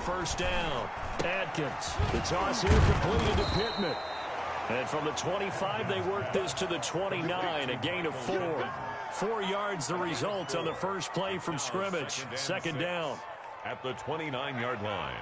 first down. Atkins. The toss here completed to Pittman. And from the 25, they work this to the 29, a gain of 4. 4 yards the result on the first play from scrimmage. Second down. At the 29-yard line.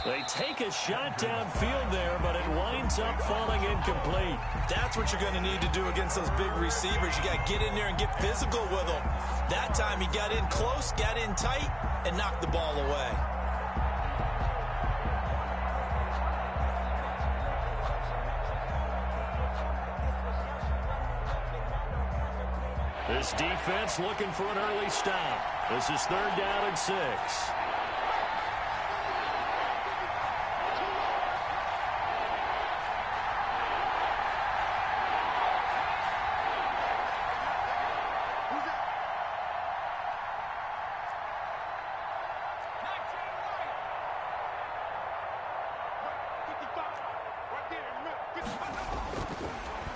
They take a shot downfield there, but it winds up falling incomplete. That's what you're going to need to do against those big receivers. You got to get in there and get physical with them. That time he got in close, got in tight, and knocked the ball away. This defense looking for an early stop. This is 3rd down and 6.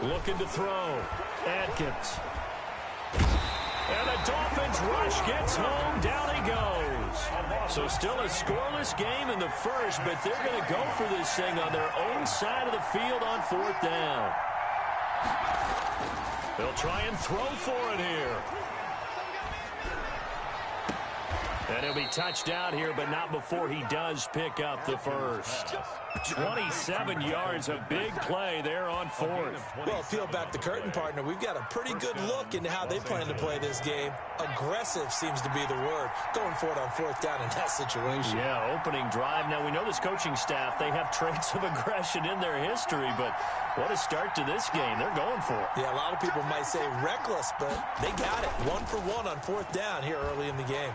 Looking to throw. Atkins. And the Dolphins rush gets home. Down he goes. So still a scoreless game in the first, but they're going to go for this thing on their own side of the field on 4th down. They'll try and throw for it here. And he'll be touched out here, but not before he does pick up the first. 27 yards, a big play there on 4th. Well, peel back the curtain, partner. We've got a pretty good look into how they plan to play this game. Aggressive seems to be the word. Going for it on 4th down in that situation. Yeah, opening drive. Now, we know this coaching staff, they have traits of aggression in their history, but what a start to this game. They're going for it. Yeah, a lot of people might say reckless, but they got it. 1 for 1 on 4th down here early in the game.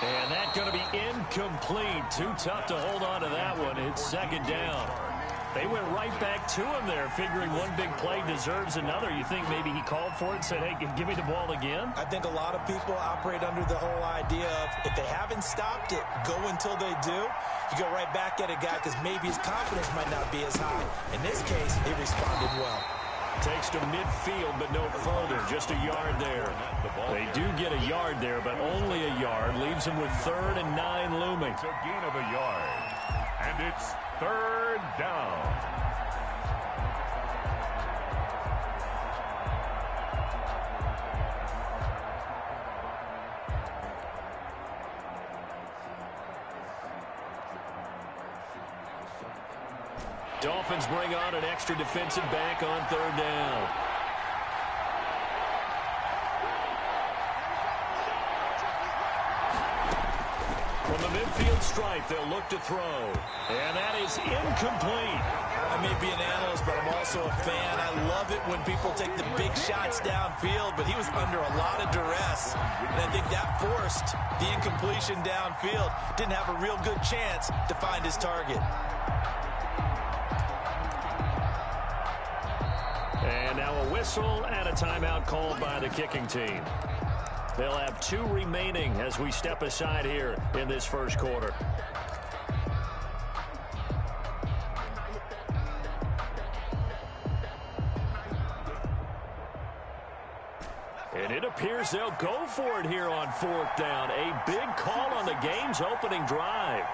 And that's going to be incomplete. Too tough to hold on to that one. It's 2nd down. They went right back to him there, figuring one big play deserves another. You think maybe he called for it and said, hey, give me the ball again? I think a lot of people operate under the whole idea of if they haven't stopped it, go until they do. You go right back at a guy because maybe his confidence might not be as high. In this case, he responded well. Takes to midfield, but no further. Just a yard there. They do get a yard there, but only a yard. Leaves them with 3rd and 9 looming. It's a gain of a yard. And it's 3rd down. Dolphins bring on an extra defensive back on 3rd down. From the midfield stripe, they'll look to throw. And that is incomplete. I may be an analyst, but I'm also a fan. I love it when people take the big shots downfield, but he was under a lot of duress. And I think that forced the incompletion downfield. Didn't have a real good chance to find his target. And now a whistle and a timeout called by the kicking team. They'll have 2 remaining as we step aside here in this first quarter. And it appears they'll go for it here on 4th down. A big call on the game's opening drive.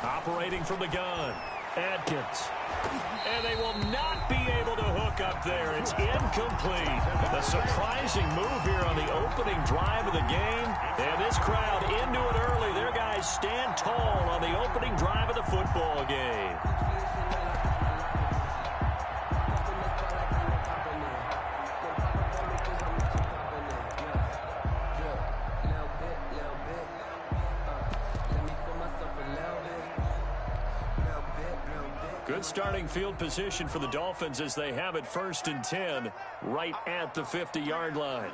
Operating from the gun, Atkins. And they will not be able to hook up there. It's incomplete. A surprising move here on the opening drive of the game. And this crowd into it early. Their guys stand tall on the opening drive of the football game. Good starting field position for the Dolphins as they have it 1st and 10 right at the 50-yard line.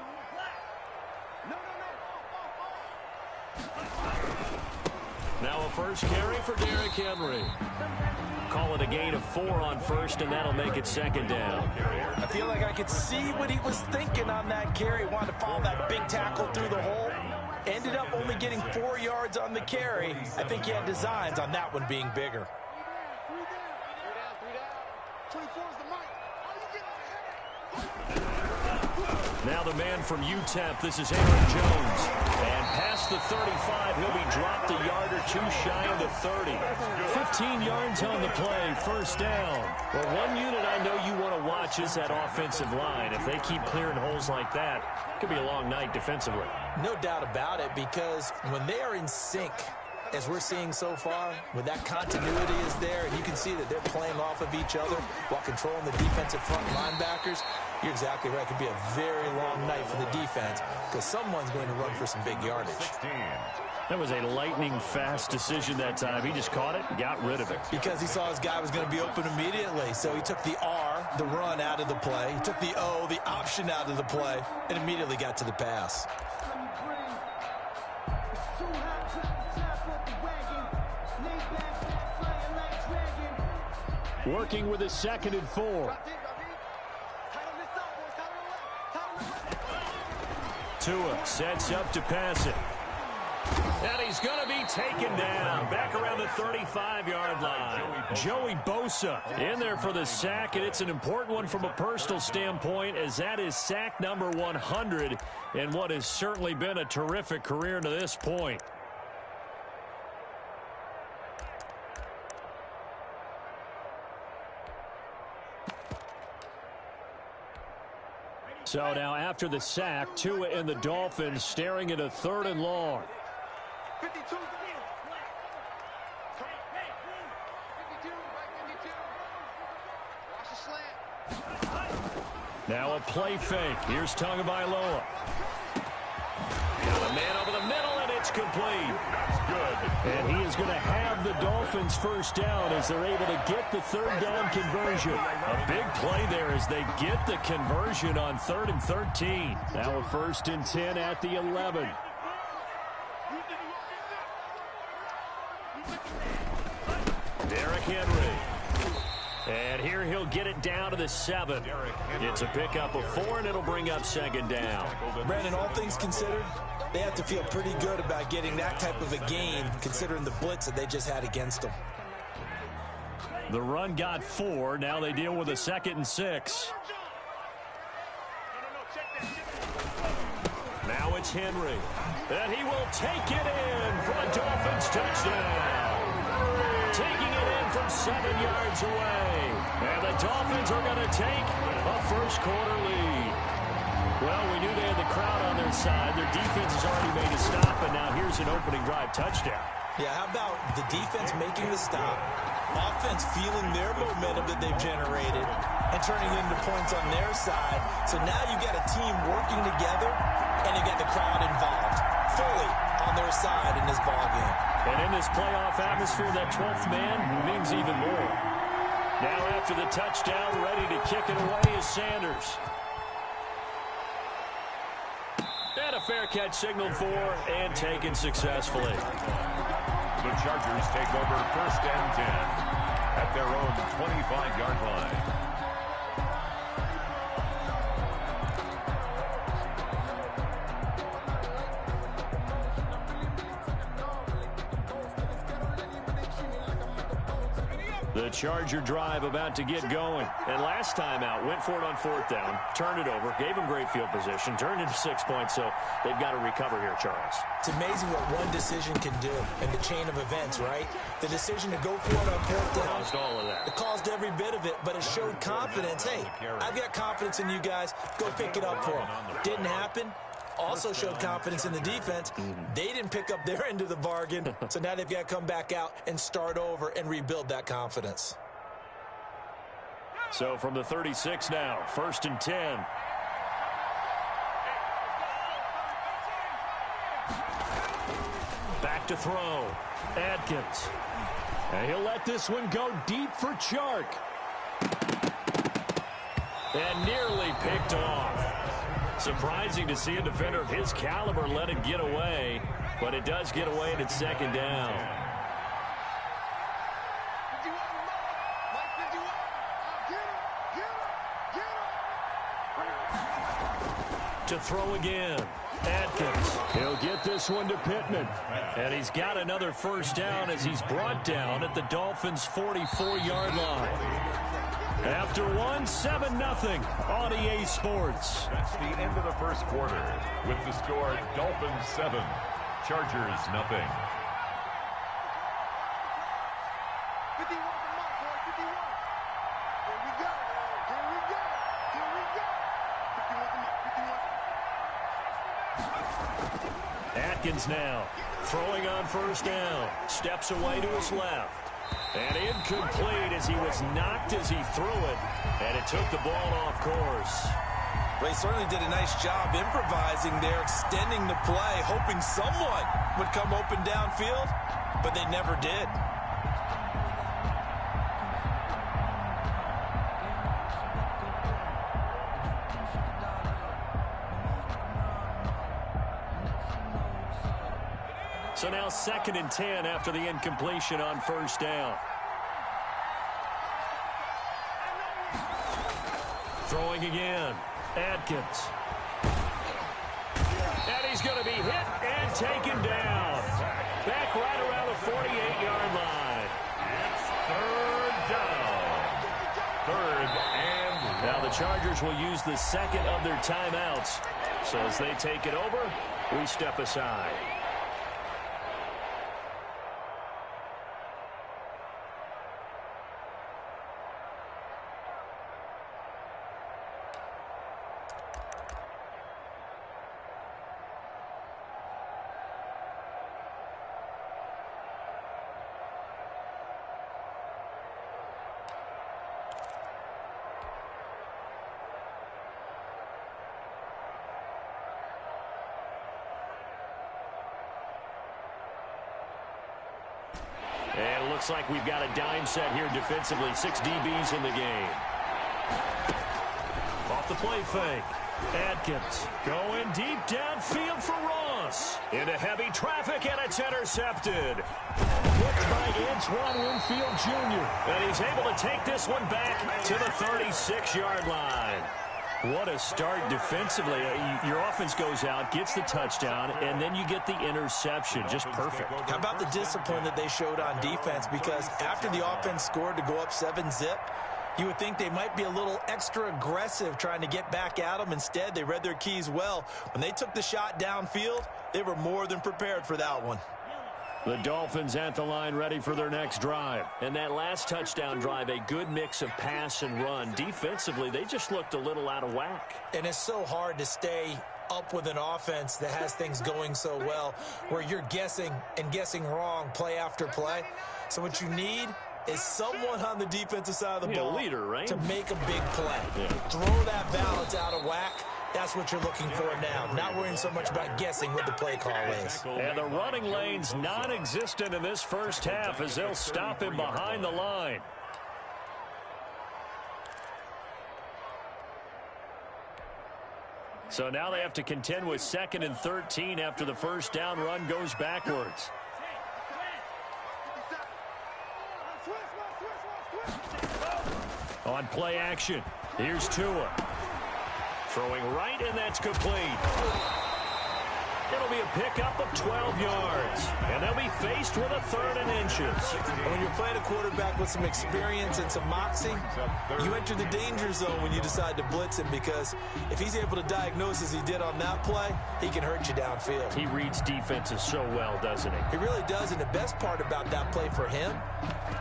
Now a first carry for Derrick Henry. Call it a gain of 4 on first, and that'll make it 2nd down. I feel like I could see what he was thinking on that carry. Wanted to follow that big tackle through the hole. Ended up only getting 4 yards on the carry. I think he had designs on that one being bigger. Now the man from UTEP, this is Aaron Jones. And past the 35, he'll be dropped a yard or 2 shy of the 30. 15 yards on the play, 1st down. Well, one unit I know you want to watch is that offensive line. If they keep clearing holes like that, it could be a long night defensively. No doubt about it, because when they are in sync, as we're seeing so far, when that continuity is there, and you can see that they're playing off of each other while controlling the defensive front linebackers, you're exactly right. It could be a very long night for the defense because someone's going to run for some big yardage. That was a lightning-fast decision that time. He just caught it and got rid of it. Because he saw his guy was going to be open immediately. So he took the R, the run, out of the play. He took the O, the option, out of the play, and immediately got to the pass. Working with a 2nd and 4. Tua sets up to pass it. And he's going to be taken down back around the 35-yard line. Joey Bosa in there for the sack, and it's an important one from a personal standpoint, as that is sack number 100 in what has certainly been a terrific career to this point. So now after the sack, Tua and the Dolphins staring at a 3rd and long. 52. Watch the slant. Now a play fake. Here's Tagovailoa. Got a man over the middle, and it's complete. That's good. And he is going to have the Dolphins 1st down as they're able to get the 3rd down conversion. A big play there as they get the conversion on 3rd and 13. Now a 1st and 10 at the 11. Derrick Henry. And here he'll get it down to the 7. It's a pickup of 4, and it'll bring up 2nd down. Brandon, all things considered, they have to feel pretty good about getting that type of a gain, considering the blitz that they just had against them. The run got 4. Now they deal with a 2nd and 6. Now it's Henry. And he will take it in for a Dolphins touchdown. Taking it in from 7 yards away. And the Dolphins are going to take a 1st quarter lead. Well, we knew they had the crowd on their side. Their defense has already made a stop, and now here's an opening drive touchdown. Yeah, how about the defense making the stop, offense feeling their momentum that they've generated, and turning it into points on their side. So now you've got a team working together, and you got the crowd involved fully on their side in this ballgame. And in this playoff atmosphere, that 12th man means even more. Now after the touchdown, ready to kick it away is Sanders. And a fair catch signaled for and taken successfully. The Chargers take over 1st and 10 at their own 25-yard line. The Charger drive about to get going. And last time out, went for it on 4th down, turned it over, gave them great field position, turned into 6 points, so they've got to recover here, Charles. It's amazing what one decision can do in the chain of events, right? The decision to go for it on 4th down. Caused all of that. It caused every bit of it, but it showed confidence. Hey, I've got confidence in you guys. Go pick it up for them. Didn't happen. Also showed confidence in the defense. They didn't pick up their end of the bargain, so now they've got to come back out and start over and rebuild that confidence. So from the 36 now, 1st and 10. Back to throw. Adkins. And he'll let this one go deep for Chark. And nearly picked off. Surprising to see a defender of his caliber let it get away, but it does get away and it's second down. To throw again. Atkins. He'll get this one to Pittman. And he's got another first down as he's brought down at the Dolphins' 44-yard line. After one, 7-0 on EA Sports. That's the end of the first quarter with the score Dolphins 7, Chargers 0. Atkins now throwing on first down. Steps away to his left. And incomplete as he was knocked as he threw it. And it took the ball off course. Well, he certainly did a nice job improvising there, extending the play, hoping someone would come open downfield, but they never did. So now 2nd and 10 after the incompletion on first down. Throwing again. Atkins. And he's going to be hit and taken down. Back right around the 48-yard line. It's 3rd down. 3rd and now the Chargers will use the second of their timeouts. So as they take it over, we step aside. And it looks like we've got a dime set here defensively. 6 DBs in the game. Off the play fake. Atkins going deep downfield for Ross. Into heavy traffic, and it's intercepted. Picked by Antoine Winfield Jr. And he's able to take this one back to the 36-yard line. What a start defensively. Your offense goes out, gets the touchdown, and then you get the interception. Just perfect. How about the discipline that they showed on defense? Because after the offense scored to go up 7-zip, you would think they might be a little extra aggressive trying to get back at them. Instead, they read their keys well. When they took the shot downfield, they were more than prepared for that one. The Dolphins at the line ready for their next drive. And that last touchdown drive, a good mix of pass and run. Defensively, they just looked a little out of whack. And it's so hard to stay up with an offense that has things going so well, where you're guessing and guessing wrong play after play. So what you need is someone on the defensive side of the ball leader, right? to make a big play. Yeah. Throw that balance out of whack. That's what you're looking for now. Not worrying so much about guessing what the play call is. And the running lane's non-existent in this first half as they'll stop him behind the line. So now they have to contend with 2nd and 13 after the first down run goes backwards. On play action, here's Tua. Throwing right, and that's complete. It'll be a pickup of 12 yards, and they'll be faced with a 3rd and inches. When you're playing a quarterback with some experience and some moxie, you enter the danger zone when you decide to blitz him, because if he's able to diagnose as he did on that play, he can hurt you downfield. He reads defenses so well, doesn't he? He really does, and the best part about that play for him,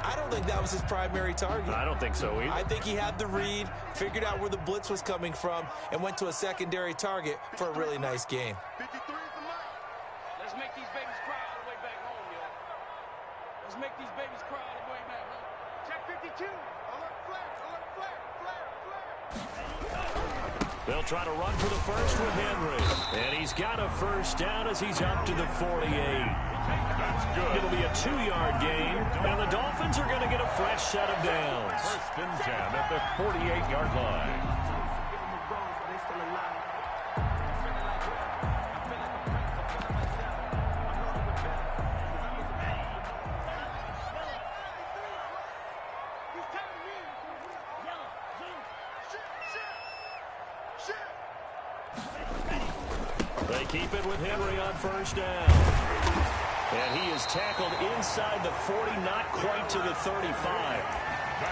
I don't think that was his primary target. I don't think so either. I think he had the read, figured out where the blitz was coming from, and went to a secondary target for a really nice game. 53 is the mark. Let's make these babies cry all the way back home, y'all. Let's make these babies cry all the way back home. Check 52. Alert flare, alert flare, flare. They'll try to run for the first with Henry. And he's got a first down as he's up to the 48. That's good. It'll be a 2-yard gain, and the Dolphins are going to get a fresh set of downs. First and 10 at the 48-yard line. They keep it with Henry on first down. And he is tackled inside the 40, not quite to the 35.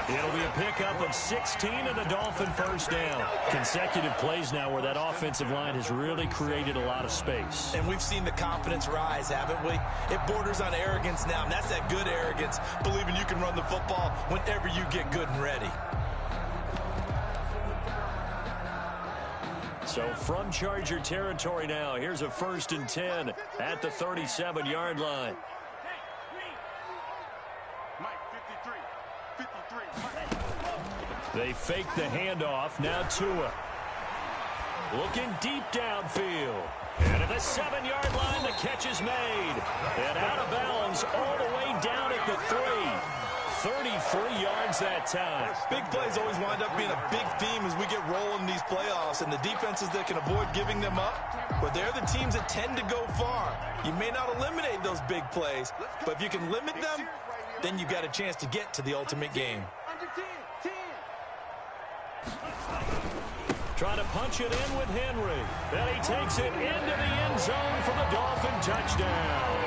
It'll be a pickup of 16 and a Dolphin first down. Consecutive plays now where that offensive line has really created a lot of space. And we've seen the confidence rise, haven't we? It borders on arrogance now, and that's that good arrogance, believing you can run the football whenever you get good and ready. So from Charger territory now, here's a first and 10 at the 37-yard line. They fake the handoff. Now Tua. Looking deep downfield. And at the 7-yard line, the catch is made. And out of bounds all the way down at the 3. 33 yards that time. Big plays always wind up being a big theme as we get rolling these playoffs, and the defenses that can avoid giving them up, but they're the teams that tend to go far. You may not eliminate those big plays, but if you can limit them, then you've got a chance to get to the ultimate game. Trying to punch it in with Henry. Then he takes it into the end zone for the Dolphin touchdown.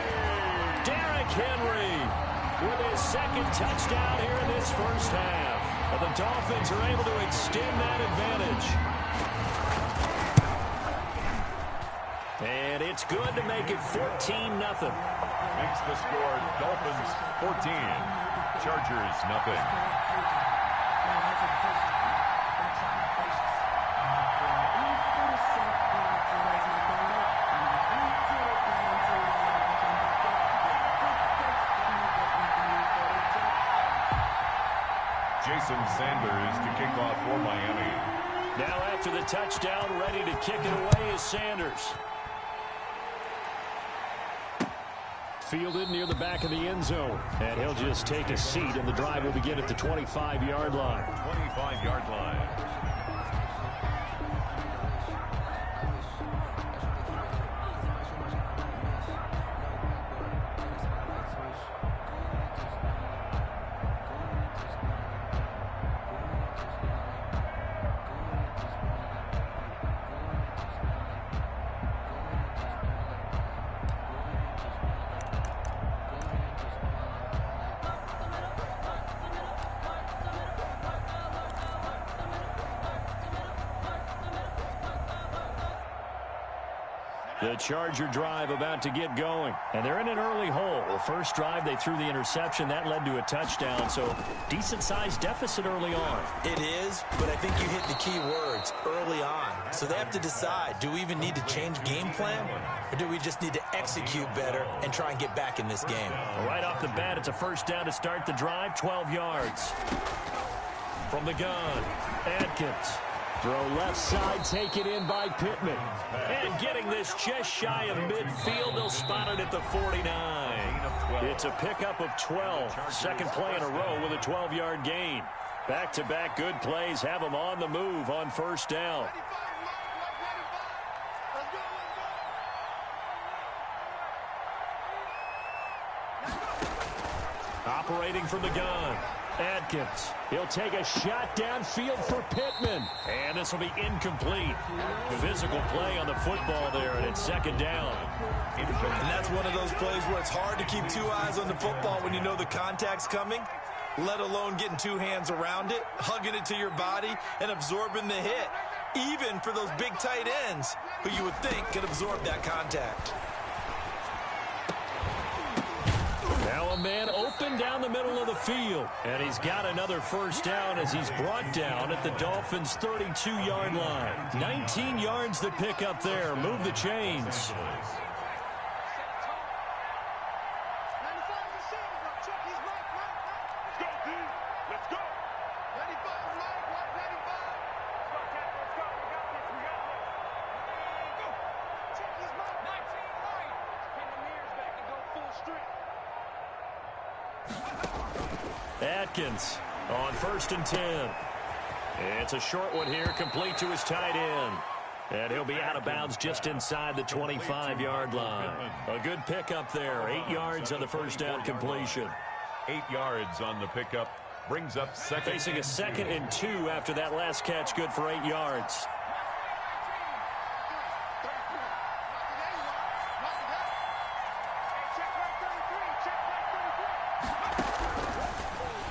Derrick Henry with his second touchdown here in this first half. And the Dolphins are able to extend that advantage. And it's good to make it 14-0. Makes the score Dolphins 14, Chargers nothing. Jason Sanders to kick off for Miami. Now after the touchdown, ready to kick it away is Sanders. Fielded near the back of the end zone. And he'll just take a seat, and the drive will begin at the 25-yard line. 25-yard line. The Charger drive about to get going, and they're in an early hole. The first drive, they threw the interception. That led to a touchdown, so decent-sized deficit early on. It is, but I think you hit the key words, early on. So they have to decide, do we even need to change game plan, or do we just need to execute better and try and get back in this game? Right off the bat, it's a first down to start the drive, 12 yards. From the gun, Adkins. Throw left side, taken in by Pittman. And getting this just shy of midfield, they'll spot it at the 49. It's a pickup of 12. Second play in a row with a 12-yard gain. Back-to-back good plays have them on the move on first down. Operating from the gun. Adkins. He'll take a shot downfield for Pittman. And this will be incomplete. Physical play on the football there, and it's second down. And that's one of those plays where it's hard to keep two eyes on the football when you know the contact's coming, let alone getting two hands around it, hugging it to your body, and absorbing the hit. Even for those big tight ends who you would think could absorb that contact. Now a man open down the middle of the field. And he's got another first down as he's brought down at the Dolphins' 32-yard line. 19 yards to pick up there. Move the chains. Atkins on 1st and 10. It's a short one here, complete to his tight end. And he'll be out of bounds just inside the 25-yard line. A good pickup there. 8 yards on the first down completion. 8 yards on the pickup. Brings up second. Facing a 2nd and 2 after that last catch, good for 8 yards.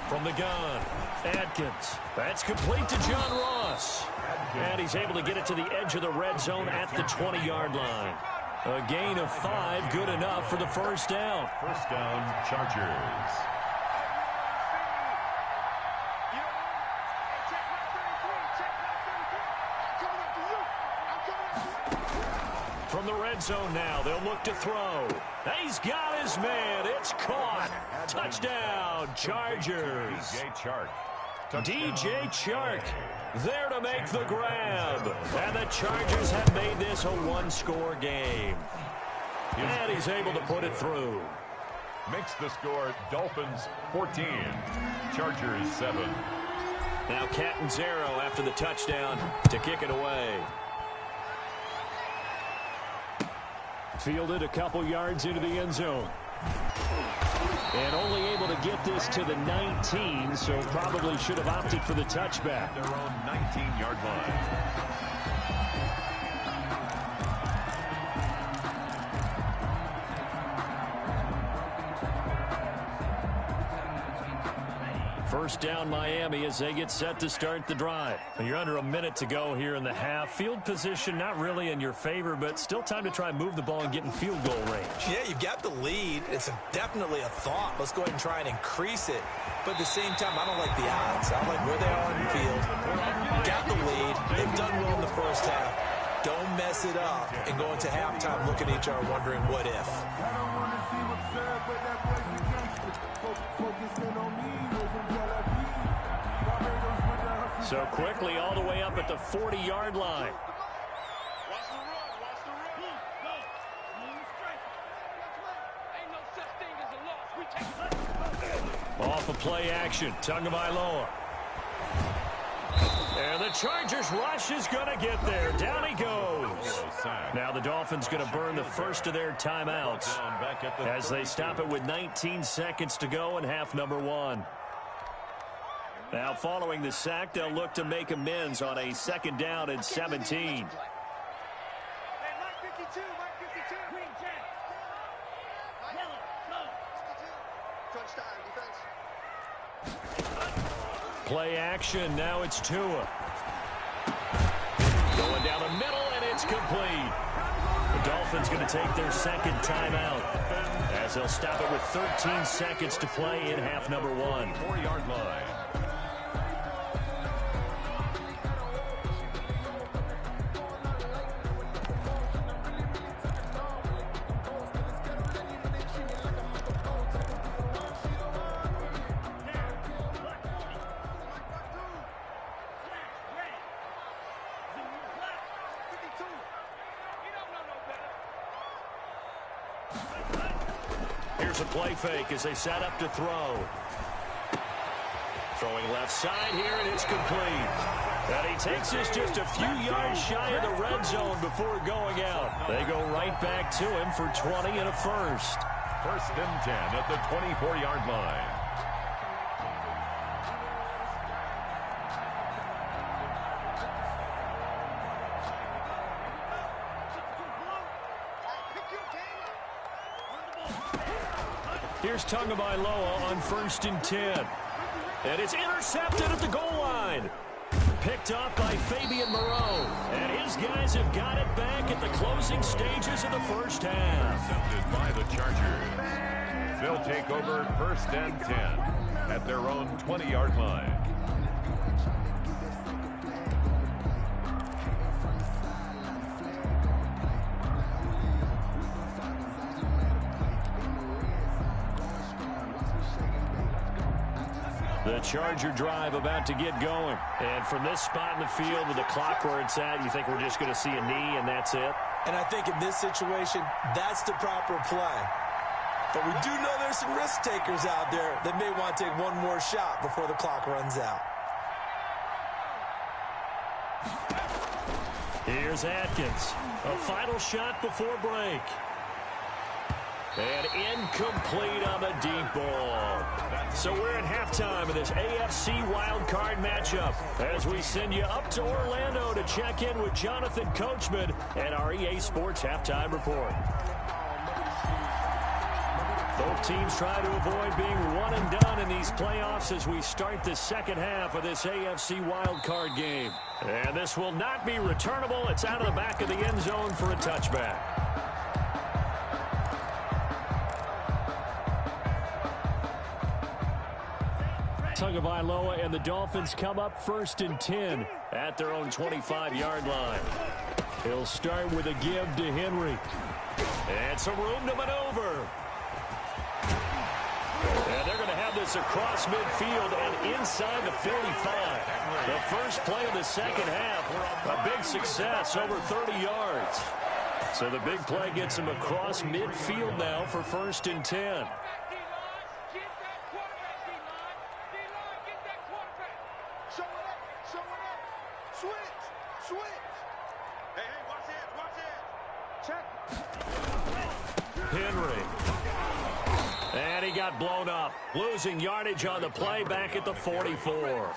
From the gun, Atkins. That's complete to John Ross. And he's able to get it to the edge of the red zone at the 20-yard line. A gain of 5, good enough for the first down. First down, Chargers. From the red zone now, they'll look to throw. He's got his man. It's caught. Touchdown, Chargers. DJ Chark. DJ Chark there to make the grab. And the Chargers have made this a one-score game. And he's able to put it through. Makes the score Dolphins 14, Chargers 7. Now Catanzaro after the touchdown to kick it away. Fielded a couple yards into the end zone. And only able to get this to the 19, so probably should have opted for the touchback. Their own 19-yard line. First down Miami as they get set to start the drive. And you're under a minute to go here in the half. Field position not really in your favor, but still time to try and move the ball and get in field goal range. Yeah, you've got the lead. It's definitely a thought. Let's go ahead and try and increase it. But at the same time, I don't like the odds. I like where they are on the field. Got the lead. They've done well in the first half. Don't mess it up and go into halftime looking at each other wondering what if. So quickly all the way up at the 40-yard line. Watch the run. Watch the run. Go. Ain't no such thing as a loss. We take it. Off of play action. Tagovailoa. And the Chargers rush is going to get there. Down he goes. Now the Dolphins going to burn the first of their timeouts as they stop it with 19 seconds to go in half number 1. Now following the sack, they'll look to make amends on a 2nd down and 17. Play action, now it's Tua. Going down the middle, and it's complete. The Dolphins going to take their 2nd timeout as they'll stop it with 13 seconds to play in half number 1. 4-yard line. Here's a play fake as they set up to throw. Throwing left side here, and it's complete. And he takes this just a few yards shy of the red zone before going out. They go right back to him for 20 and a first. 1st and 10 at the 24-yard line. Here's Tagovailoa on 1st and 10. And it's intercepted at the goal line. Picked up by Fabian Moreau. And his guys have got it back at the closing stages of the first half. Intercepted by the Chargers. They'll take over 1st and 10 at their own 20-yard line. The Charger drive about to get going. And from this spot in the field with the clock where it's at, you think we're just going to see a knee and that's it? And I think in this situation, that's the proper play. But we do know there's some risk takers out there that may want to take one more shot before the clock runs out. Here's Atkins. A final shot before break. And incomplete on the deep ball. So we're at halftime of this AFC wildcard matchup as we send you up to Orlando to check in with Jonathan Coachman and our EA Sports Halftime Report. Both teams try to avoid being one and done in these playoffs as we start the second half of this AFC wildcard game. And this will not be returnable. It's out of the back of the end zone for a touchback. Tagovailoa and the Dolphins come up 1st and 10 at their own 25-yard line. He'll start with a give to Henry. And some room to maneuver. And they're going to have this across midfield and inside the 45. The first play of the second half, a big success, over 30 yards. So the big play gets him across midfield now for 1st and 10. Henry. And he got blown up. Losing yardage on the play back at the 44.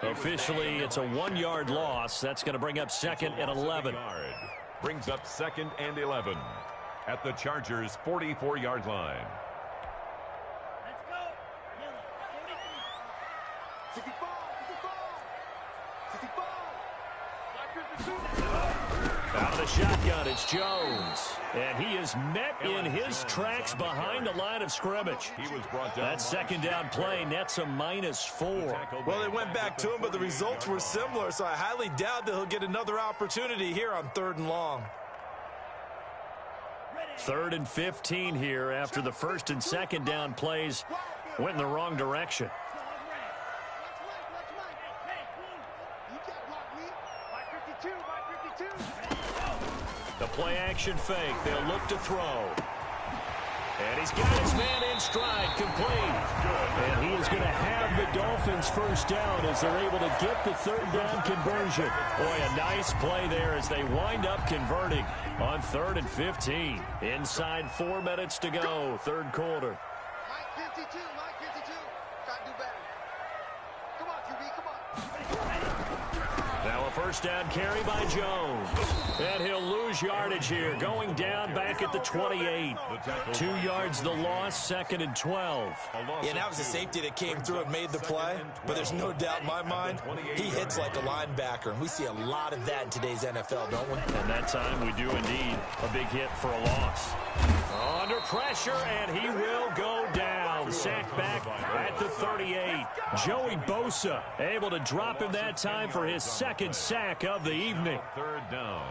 Officially, it's a 1-yard loss. That's going to bring up 2nd and 11. Brings up 2nd and 11 at the Chargers' 44-yard line. Let's go. 65. Out of the shotgun, it's Jones. And he is met in his tracks behind the line of scrimmage. He was brought down. That second down play nets a -4. Well, they went back to him, but the results were similar, so I highly doubt that he'll get another opportunity here on 3rd and long. 3rd and 15 here after the 1st and 2nd down plays went in the wrong direction. The play-action fake. They'll look to throw. And he's got his man in stride, complete. And he is going to have the Dolphins first down as they're able to get the 3rd down conversion. Boy, a nice play there as they wind up converting on 3rd and 15. Inside 4 minutes to go, 3rd quarter. Mike 52. Try to do better. Come on, QB, come on. Now a 1st down carry by Jones. And he'll lose yardage here, going down back at the 28. 2 yards the loss, 2nd and 12. Yeah, that was a safety that came through and made the play. But there's no doubt in my mind, he hits like a linebacker. And we see a lot of that in today's NFL, don't we? And that time we do indeed a big hit for a loss. Under pressure, and he will go down. Sacked back at the 38. Joey Bosa able to drop him that time for his 2nd sack of the evening. 3rd down.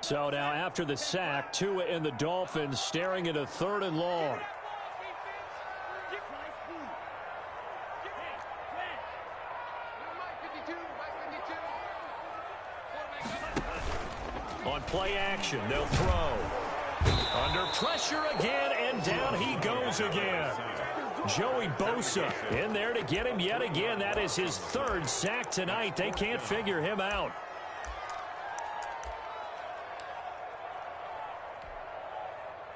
So now after the sack, Tua and the Dolphins staring at a 3rd and long. On play action, they'll throw. Under pressure again, and down he goes again. Joey Bosa in there to get him yet again. That is his 3rd sack tonight. They can't figure him out.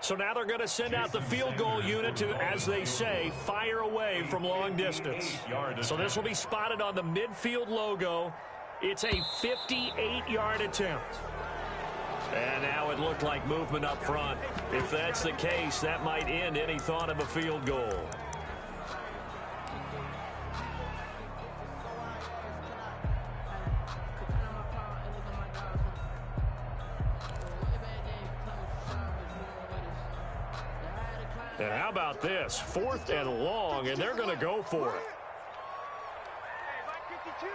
So now they're going to send out the field goal unit to, as they say, fire away from long distance. So this will be spotted on the midfield logo. It's a 58-yard attempt. And now it looked like movement up front. If that's the case, that might end any thought of a field goal. And how about this? 4th and long, and they're going to go for it. Hey, Mike 52.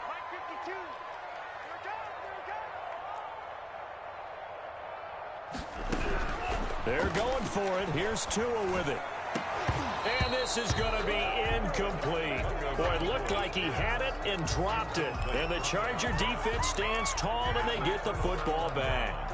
Mike 52. They're going for it. Here's Tua with it. And this is going to be incomplete. Boy, it looked like he had it and dropped it. And the Charger defense stands tall and they get the football back.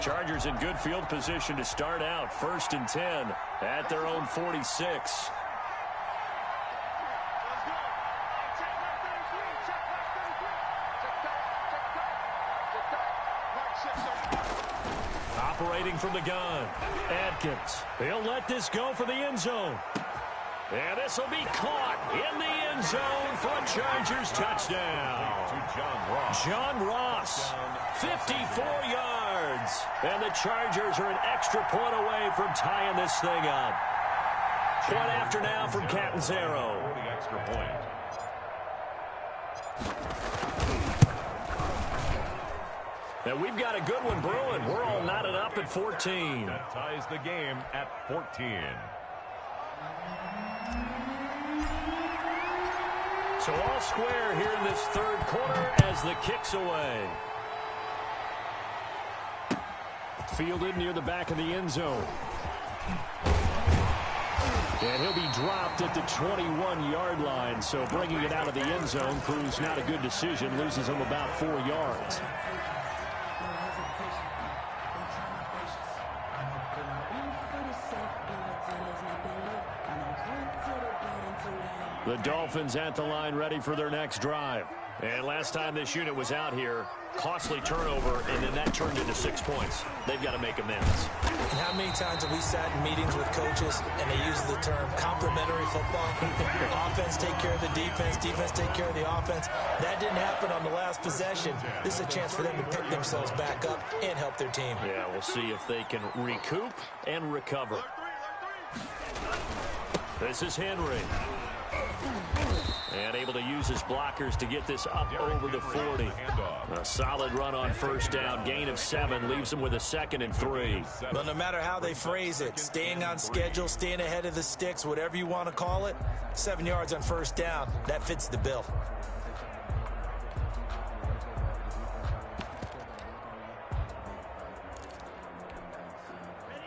Chargers in good field position to start out. 1st and 10 at their own 46. Operating from the gun, Adkins. He'll let this go for the end zone. And this will be caught in the end zone for a Chargers touchdown. John Ross, 54 yards. And the Chargers are an extra point away from tying this thing up. Point after now from Catanzaro. The extra point. Now we've got a good one brewing. We're all knotted up at 14. That ties the game at 14. So all square here in this 3rd quarter as the kick's away. Fielded near the back of the end zone. And he'll be dropped at the 21-yard line. So bringing it out of the end zone proves not a good decision. Loses him about 4 yards. The Dolphins at the line ready for their next drive. And last time this unit was out here, costly turnover, and then that turned into 6 points. They've got to make amends. And how many times have we sat in meetings with coaches and they use the term complementary football? Offense take care of the defense, defense take care of the offense. That didn't happen on the last possession. This is a chance for them to pick themselves back up and help their team. Yeah, we'll see if they can recoup and recover. This is Henry. And able to use his blockers to get this up over the 40. A solid run on 1st down. Gain of 7 leaves them with a 2nd and 3. But no matter how they phrase it, staying on schedule, staying ahead of the sticks, whatever you want to call it, 7 yards on 1st down, that fits the bill.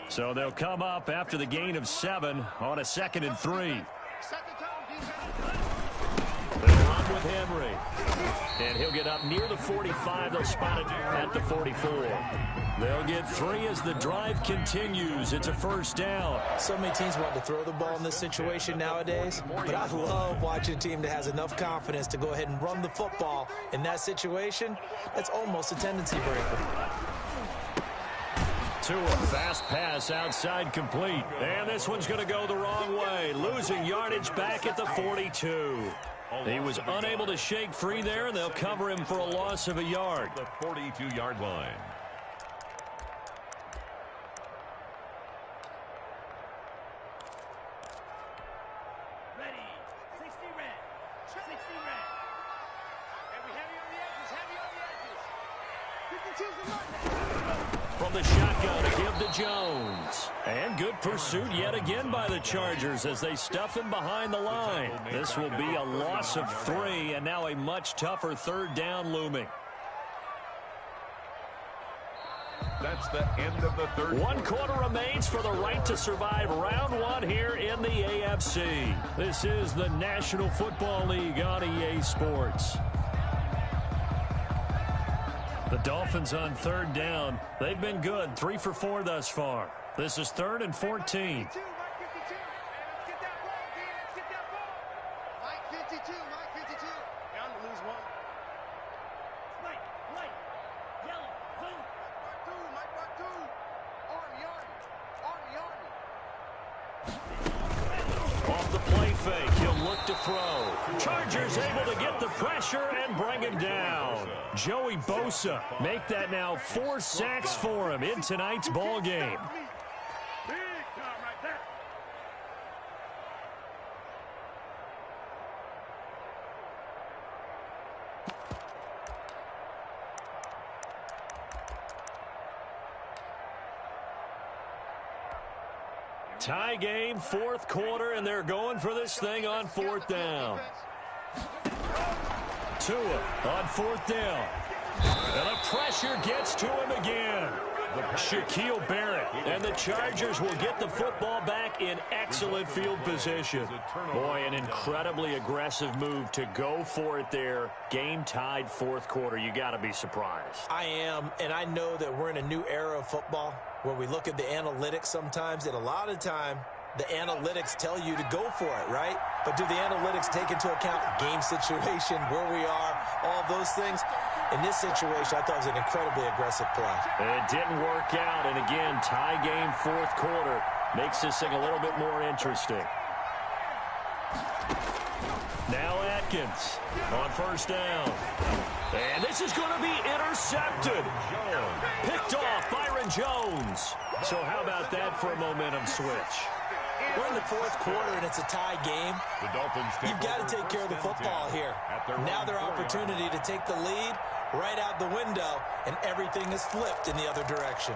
So they'll come up after the gain of 7 on a 2nd and 3. They'll run with Henry. And he'll get up near the 45. They'll spot it at the 44. They'll get 3 as the drive continues. It's a 1st down. So many teams want to throw the ball in this situation nowadays, but I love watching a team that has enough confidence to go ahead and run the football. In that situation, that's almost a tendency breaker. To a fast pass outside complete. And this one's going to go the wrong way. Losing yardage back at the 42. He was unable to shake free there, and they'll cover him for a loss of a yard. The 42-yard line. Ready. 60 red. 60 red. And we heavy on the edges. Heavy on the edges. 52's the line. From the shotgun to give to Jones. And good pursuit yet again by the Chargers as they stuff him behind the line. This will be a loss of 3, and now a much tougher 3rd down looming. That's the end of the 3rd. 1 quarter remains for the right to survive round 1 here in the AFC. This is the National Football League on EA Sports. The Dolphins on 3rd down. They've been good, 3 for 4 thus far. This is 3rd and 14. Mike 52. Let's get that ball, D. Let's get that ball. Mike 52. Mike 52. Bound to lose 1. White. Yellow. Blue. Mike Bartu. Army. Off the play fake, he'll look to throw. Chargers able to get the pressure and bring him down. Joey Bosa make that now 4 sacks for him in tonight's ball game. Big time right there. Tie game, 4th quarter, and they're going for this thing on 4th down. 2 Tua on 4th down. And the pressure gets to him again. Shaquille Barrett, and the Chargers will get the football back in excellent field position. Boy, an incredibly aggressive move to go for it there. Game tied 4th quarter. You got to be surprised. I am, and I know that we're in a new era of football where we look at the analytics sometimes, and a lot of time the analytics tell you to go for it, right? But do the analytics take into account game situation, where we are, all those things? In this situation, I thought it was an incredibly aggressive play. It didn't work out, and again, tie game 4th quarter makes this thing a little bit more interesting. Now Atkins on 1st down. And this is going to be intercepted. Picked off Byron Jones. So how about that for a momentum switch? We're in the 4th quarter, and it's a tie game. The Dolphins You've got to take care of the football here. Now their opportunity to take the lead right out the window, and everything is flipped in the other direction.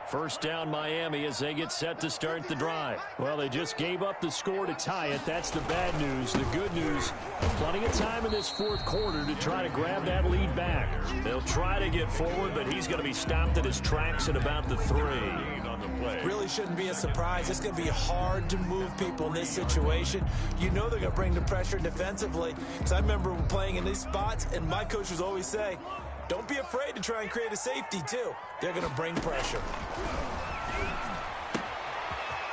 First down Miami as they get set to start the drive. Well, they just gave up the score to tie it. That's the bad news. The good news, plenty of time in this 4th quarter to try to grab that lead back. They'll try to get forward, but he's going to be stopped in his tracks at about the 3. Really shouldn't be a surprise. It's going to be hard to move people in this situation. You know they're going to bring the pressure defensively. Because I remember playing in these spots, and my coach was always saying, don't be afraid to try and create a safety, too. They're going to bring pressure.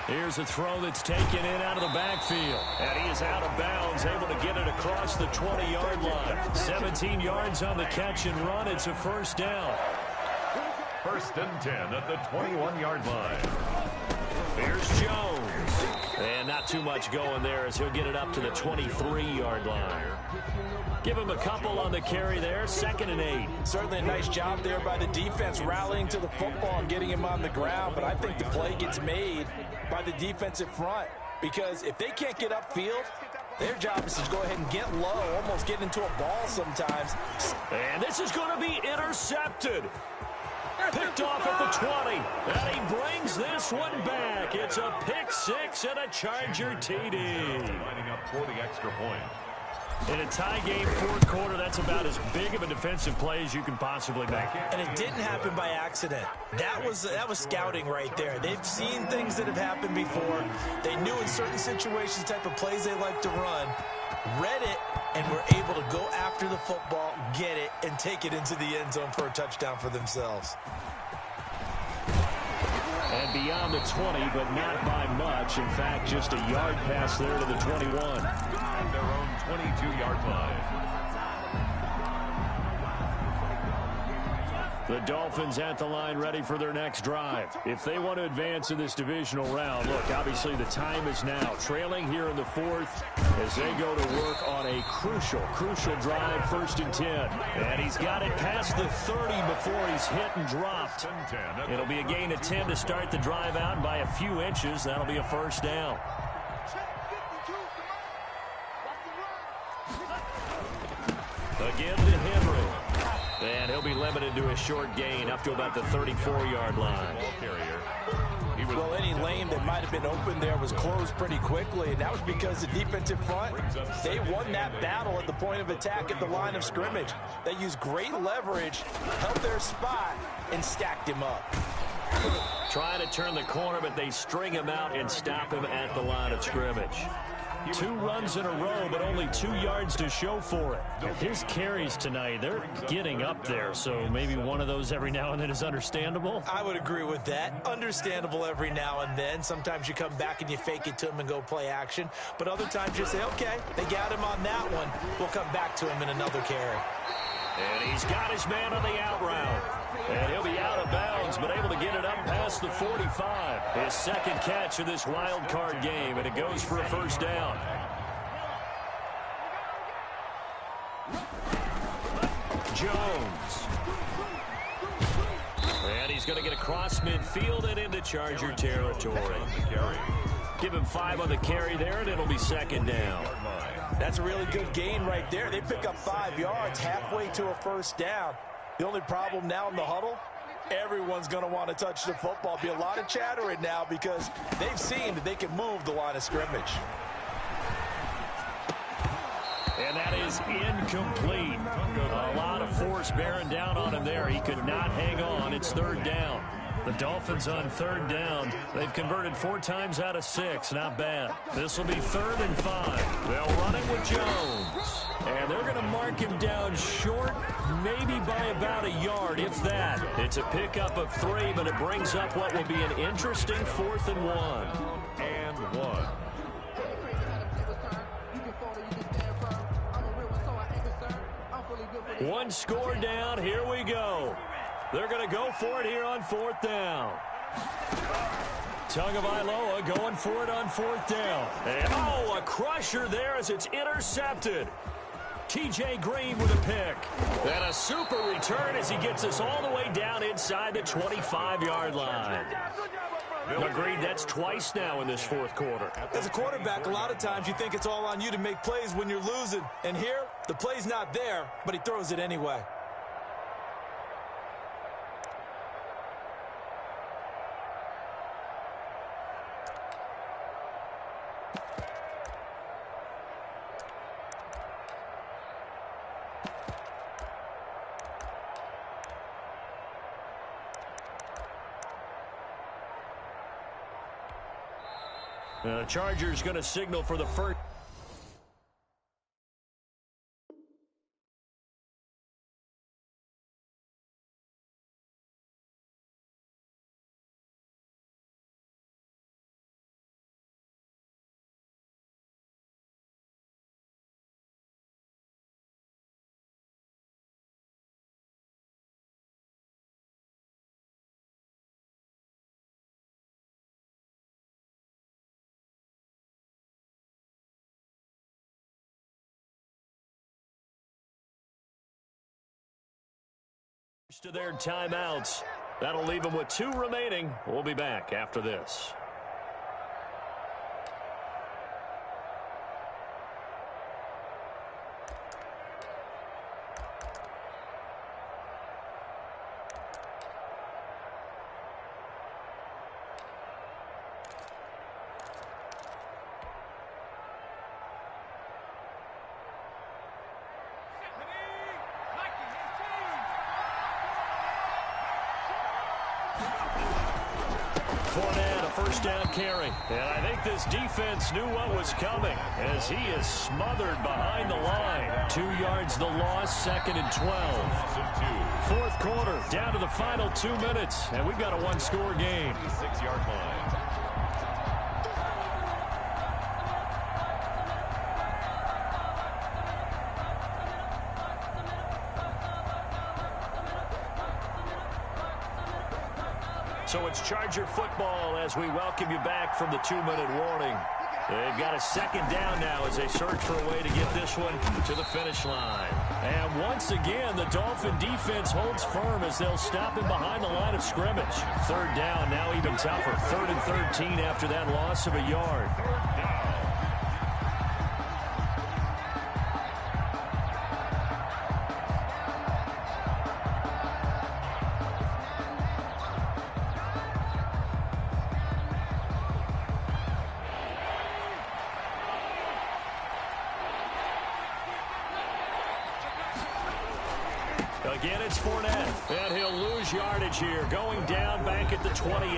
Here's a throw that's taken in out of the backfield. And he is out of bounds, able to get it across the 20-yard line. 17 yards on the catch and run. It's a 1st down. 1st and 10 at the 21-yard line. Here's Jones. And not too much going there as he'll get it up to the 23-yard line. Give him a couple on the carry there. 2nd and 8. Certainly a nice job there by the defense rallying to the football and getting him on the ground. But I think the play gets made by the defensive front. Because if they can't get upfield, their job is to go ahead and get low, almost get into a ball sometimes. And this is going to be intercepted. Picked off at the 20. And he brings this one back. It's a pick 6 and a Charger TD. Lining up for the extra point. In a tie game 4th quarter, that's about as big of a defensive play as you can possibly make. And it didn't happen by accident. That was scouting right there. They've seen things that have happened before. They knew in certain situations the type of plays they like to run, read it, and were able to go after the football, get it, and take it into the end zone for a touchdown for themselves. And beyond the 20, but not by much. In fact, just a yard pass there to the 21. At their own 22-yard line. The Dolphins at the line ready for their next drive. If they want to advance in this divisional round, look, obviously the time is now. Trailing here in the 4th as they go to work on a crucial drive, 1st and 10. And he's got it past the 30 before he's hit and dropped. It'll be a gain of 10 to start the drive out by a few inches. That'll be a 1st down. Again to Henry. And he'll be limited to a short gain up to about the 34-yard line. Well, any lane that might have been open there was closed pretty quickly, and that was because the defensive front, they won that battle at the point of attack at the line of scrimmage. They used great leverage, held their spot, and stacked him up. Trying to turn the corner, but they string him out and stop him at the line of scrimmage. 2 runs in a row, but only 2 yards to show for it. His carries tonight, they're getting up there, so maybe one of those every now and then is understandable. I would agree with that. Understandable every now and then. Sometimes you come back and you fake it to him and go play action, but other times you say, okay, they got him on that one. We'll come back to him in another carry. And he's got his man on the out route. And he'll be out of bounds, but able to get it up past the 45. His 2nd catch of this wild card game, and it goes for a 1st down. Jones. And he's going to get across midfield and into Charger territory. Give him 5 on the carry there, and it'll be 2nd down. That's a really good gain right there. They pick up 5 yards halfway to a 1st down. The only problem now in the huddle, Everyone's going to want to touch the football. Be a lot of chatter right now because they've seen that they can move the line of scrimmage. And that is incomplete. A lot of force bearing down on him there. He could not hang on. It's third down. The Dolphins on third down. They've converted 4 times out of 6. Not bad. This will be 3rd and 5. They'll run it with Jones. And they're going to mark him down short, maybe by about a yard, if that. It's a pickup of 3, but it brings up what will be an interesting 4th and 1. And 1. One score down. Here we go. They're going to go for it here on 4th down. Tagovailoa going for it on 4th down. And, a crusher there as it's intercepted. T.J. Green with a pick. And a super return as he gets us all the way down inside the 25-yard line. Agreed, that's twice now in this 4th quarter. As a quarterback, a lot of times you think it's all on you to make plays when you're losing. And here, the play's not there, but he throws it anyway. The Chargers going to signal for the first. To their timeouts. That'll leave them with 2 remaining. We'll be back after this. First down carry. And I think this defense knew what was coming as he is smothered behind the line. 2 yards the loss, 2nd and 12. 4th quarter, down to the final 2 minutes, and we've got a 1-score game. 6-yard line. So it's Charger football as we welcome you back from the 2-minute warning. They've got a 2nd down now as they search for a way to get this one to the finish line. And once again, the Dolphin defense holds firm as they'll stop him behind the line of scrimmage. 3rd down, now even tougher. 3rd and 13 after that loss of a yard. Again, it's Fournette, and he'll lose yardage here, going down back at the 28.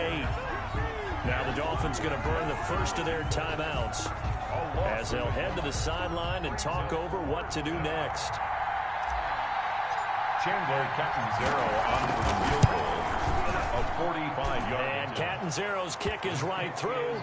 Now the Dolphins going to burn the first of their timeouts as they'll head to the sideline and talk over what to do next. Chandler Catanzaro on for the field goal. A 45-yard. And Catanzaro's kick is right through,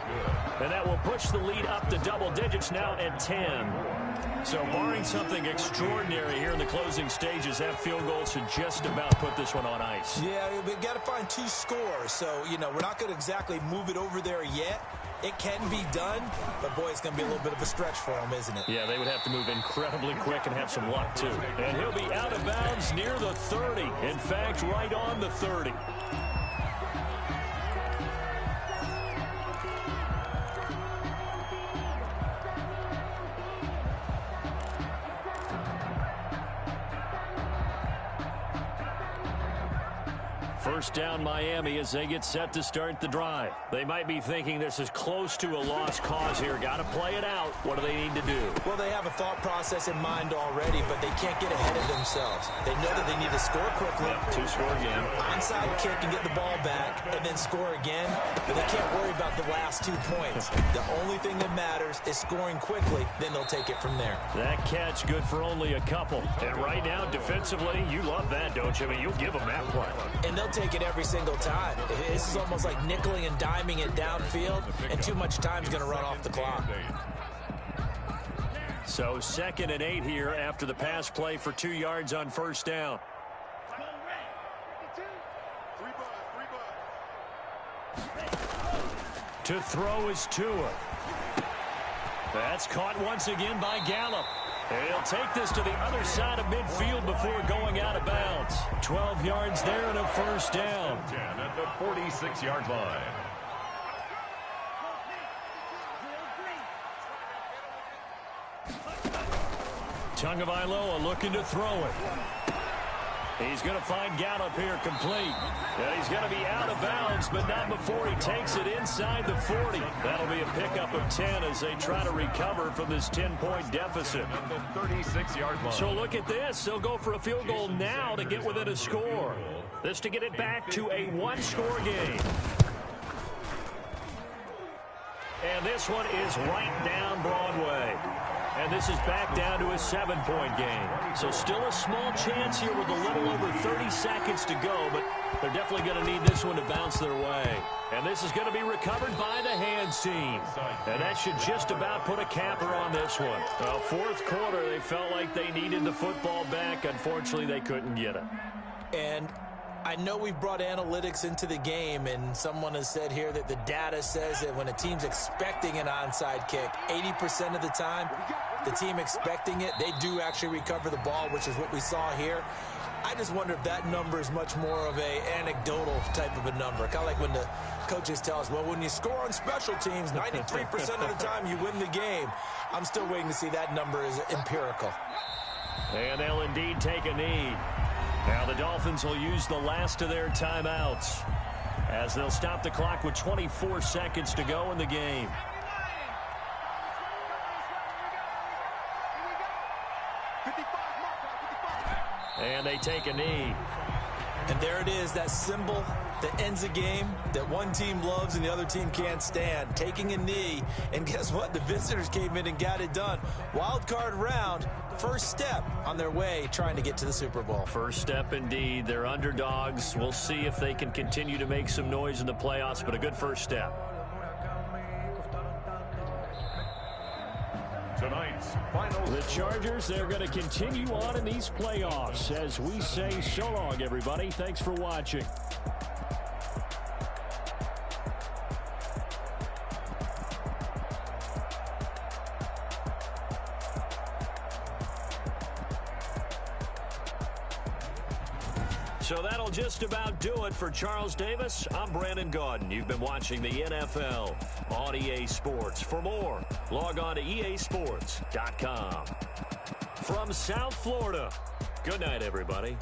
and that will push the lead up to double digits now at 10. So barring something extraordinary here in the closing stages, that field goal should just about put this one on ice. Yeah, we've got to find 2 scores. So, we're not going to exactly move it over there yet. It can be done, but, boy, it's going to be a little bit of a stretch for them, isn't it? Yeah, they would have to move incredibly quick and have some luck, too. And he'll be out of bounds near the 30. In fact, right on the 30. First down Miami as they get set to start the drive. They might be thinking this is close to a lost cause here. Got to play it out. What do they need to do? Well, they have a thought process in mind already, but they can't get ahead of themselves. They know that they need to score quickly. Yep, two-score game. Onside kick and get the ball back and then score again, but they can't worry about the last 2 points. The only thing that matters is scoring quickly, then they'll take it from there. That catch good for only a couple. And right now, defensively, you love that, don't you? I mean, you'll give them that play. And they'll take it every single time. This is almost like nickeling and diming it downfield, and too much time is going to run off the clock. So 2nd and 8 here after the pass play for 2 yards on first down. To throw is Tua. That's caught once again by Gallup. He'll take this to the other side of midfield before going out of bounds. 12 yards there and a first down. 10 at the 46-yard line. Tagovailoa looking to throw it. He's going to find Gallup here complete. And he's going to be out of bounds, but not before he takes it inside the 40. That'll be a pickup of 10 as they try to recover from this 10-point deficit. At the 36-yard line. So look at this. They'll go for a field goal now to get within a score. This to get it back to a one-score game. And this one is right down Broadway. And this is back down to a 7-point game. So still a small chance here with a little over 30 seconds to go, but they're definitely going to need this one to bounce their way. And this is going to be recovered by the hands team. And that should just about put a capper on this one. Well, fourth quarter, they felt like they needed the football back. Unfortunately, they couldn't get it. And I know we've brought analytics into the game, and someone has said here that the data says that when a team's expecting an onside kick, 80% of the time, the team expecting it, they do actually recover the ball, which is what we saw here. I just wonder if that number is much more of a anecdotal type of a number. Kind of like when the coaches tell us, well, when you score on special teams, 93% of the time you win the game. I'm still waiting to see that number is empirical. And they'll indeed take a knee. Now the Dolphins will use the last of their timeouts as they'll stop the clock with 24 seconds to go in the game. And they take a knee. And there it is, that symbol that ends a game that one team loves and the other team can't stand. Taking a knee. And guess what? The visitors came in and got it done. Wild card round. First step on their way trying to get to the Super Bowl. First step indeed. They're underdogs. We'll see if they can continue to make some noise in the playoffs, but a good first step. Tonight's final. The Chargers, they're going to continue on in these playoffs as we say so long, everybody. Thanks for watching. So that'll just about do it for Charles Davis. I'm Brandon Gaudin. You've been watching the NFL on EA Sports. For more, log on to easports.com. From South Florida, good night, everybody.